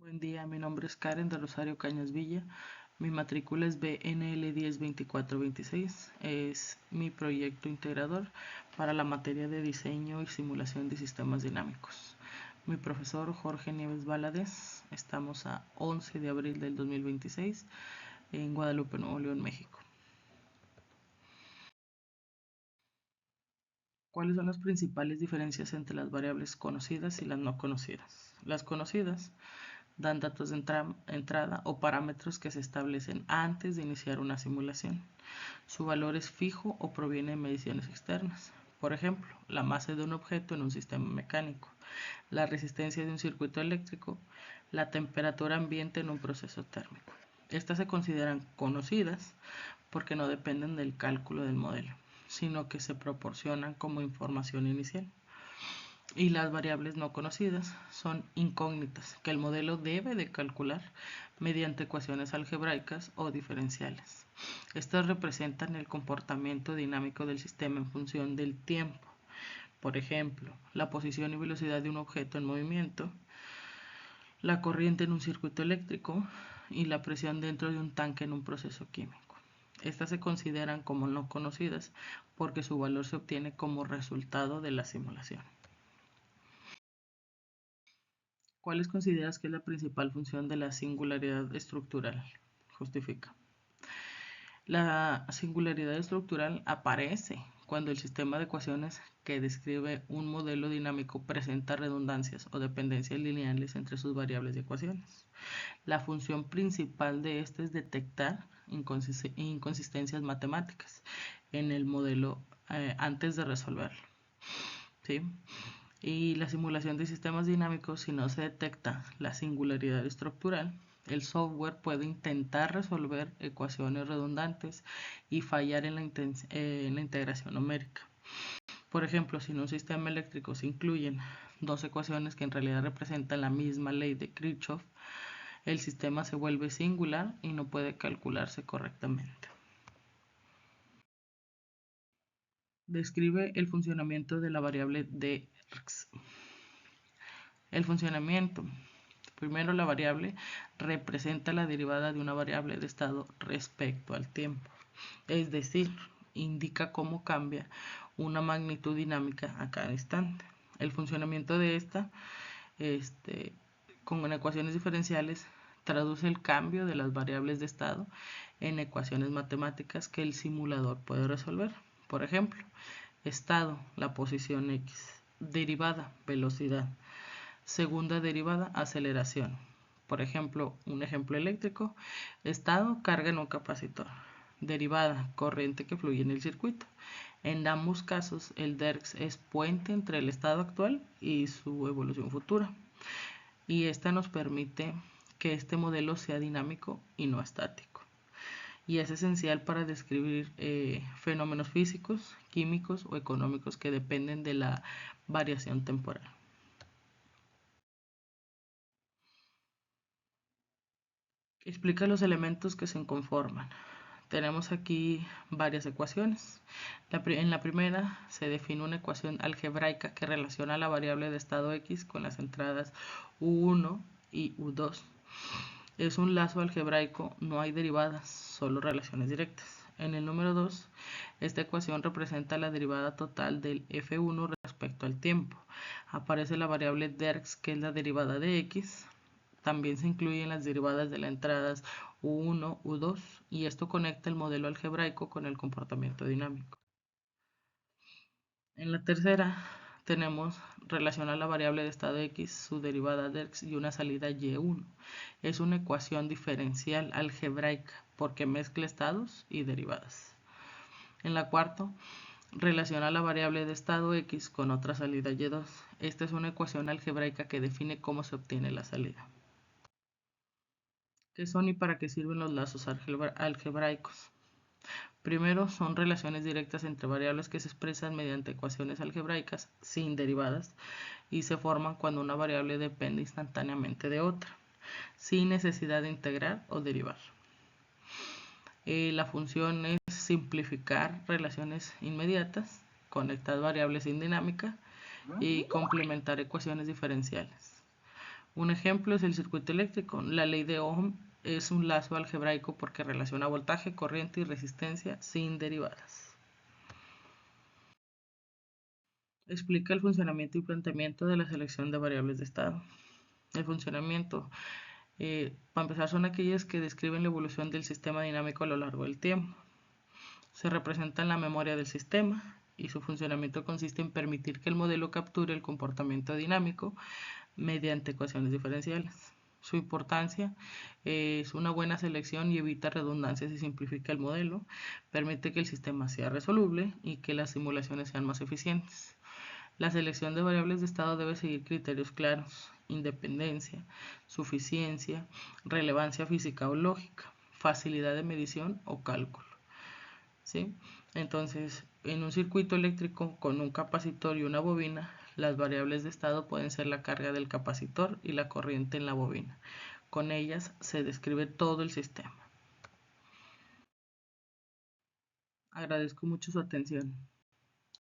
Buen día, mi nombre es Karen de Rosario Cañas Villa. Mi matrícula es BNL 102426. Es mi proyecto integrador para la materia de diseño y simulación de sistemas dinámicos. Mi profesor Jorge Nieves Valadez. Estamos a 11 de abril del 2026 en Guadalupe, Nuevo León, México. ¿Cuáles son las principales diferencias entre las variables conocidas y las no conocidas? Las conocidas dan datos de entrada o parámetros que se establecen antes de iniciar una simulación. Su valor es fijo o proviene de mediciones externas. Por ejemplo, la masa de un objeto en un sistema mecánico, la resistencia de un circuito eléctrico, la temperatura ambiente en un proceso térmico. Estas se consideran conocidas porque no dependen del cálculo del modelo, sino que se proporcionan como información inicial. Y las variables no conocidas son incógnitas que el modelo debe de calcular mediante ecuaciones algebraicas o diferenciales. Estas representan el comportamiento dinámico del sistema en función del tiempo. Por ejemplo, la posición y velocidad de un objeto en movimiento, la corriente en un circuito eléctrico y la presión dentro de un tanque en un proceso químico. Estas se consideran como no conocidas porque su valor se obtiene como resultado de la simulación. ¿Cuáles consideras que es la principal función de la singularidad estructural? Justifica. La singularidad estructural aparece cuando el sistema de ecuaciones que describe un modelo dinámico presenta redundancias o dependencias lineales entre sus variables de ecuaciones. La función principal de este es detectar inconsistencias matemáticas en el modelo antes de resolverlo. ¿Sí? Y la simulación de sistemas dinámicos, si no se detecta la singularidad estructural, el software puede intentar resolver ecuaciones redundantes y fallar en la integración numérica. Por ejemplo, si en un sistema eléctrico se incluyen dos ecuaciones que en realidad representan la misma ley de Kirchhoff, el sistema se vuelve singular y no puede calcularse correctamente. Describe el funcionamiento de la variable Dx. El funcionamiento. Primero, la variable representa la derivada de una variable de estado respecto al tiempo. Es decir, indica cómo cambia una magnitud dinámica a cada instante. El funcionamiento de esta, con ecuaciones diferenciales, traduce el cambio de las variables de estado en ecuaciones matemáticas que el simulador puede resolver. Por ejemplo, estado, la posición X, derivada, velocidad, segunda derivada, aceleración. Por ejemplo, un ejemplo eléctrico, estado, carga en un capacitor. Derivada, corriente que fluye en el circuito. En ambos casos, el Derx es puente entre el estado actual y su evolución futura. Y esta nos permite que este modelo sea dinámico y no estático. Y es esencial para describir fenómenos físicos, químicos o económicos que dependen de la variación temporal. Explica los elementos que se conforman. Tenemos aquí varias ecuaciones. En la primera se define una ecuación algebraica que relaciona la variable de estado X con las entradas U1 y U2. Es un lazo algebraico, no hay derivadas, solo relaciones directas. En el número 2, esta ecuación representa la derivada total del F1 respecto al tiempo. Aparece la variable Derx, que es la derivada de X. También se incluyen las derivadas de las entradas U1, U2 y esto conecta el modelo algebraico con el comportamiento dinámico. En la tercera tenemos relacionar la variable de estado X, su derivada Derx y una salida Y1. Es una ecuación diferencial algebraica porque mezcla estados y derivadas. En la cuarta, relaciona la variable de estado X con otra salida Y2. Esta es una ecuación algebraica que define cómo se obtiene la salida. ¿Qué son y para qué sirven los lazos algebraicos? Primero, son relaciones directas entre variables que se expresan mediante ecuaciones algebraicas sin derivadas y se forman cuando una variable depende instantáneamente de otra, sin necesidad de integrar o derivar. La función es simplificar relaciones inmediatas, conectar variables sin dinámica y complementar ecuaciones diferenciales. Un ejemplo es el circuito eléctrico. La ley de Ohm es un lazo algebraico porque relaciona voltaje, corriente y resistencia sin derivadas. Explica el funcionamiento y planteamiento de la selección de variables de estado. El funcionamiento, para empezar, son aquellas que describen la evolución del sistema dinámico a lo largo del tiempo. Se representa en la memoria del sistema y su funcionamiento consiste en permitir que el modelo capture el comportamiento dinámico mediante ecuaciones diferenciales. Su importancia es una buena selección y evita redundancias y simplifica el modelo, permite que el sistema sea resoluble y que las simulaciones sean más eficientes. La selección de variables de estado debe seguir criterios claros: independencia, suficiencia, relevancia física o lógica, facilidad de medición o cálculo. ¿Sí? Entonces, en un circuito eléctrico con un capacitor y una bobina, las variables de estado pueden ser la carga del capacitor y la corriente en la bobina. Con ellas se describe todo el sistema. Agradezco mucho su atención.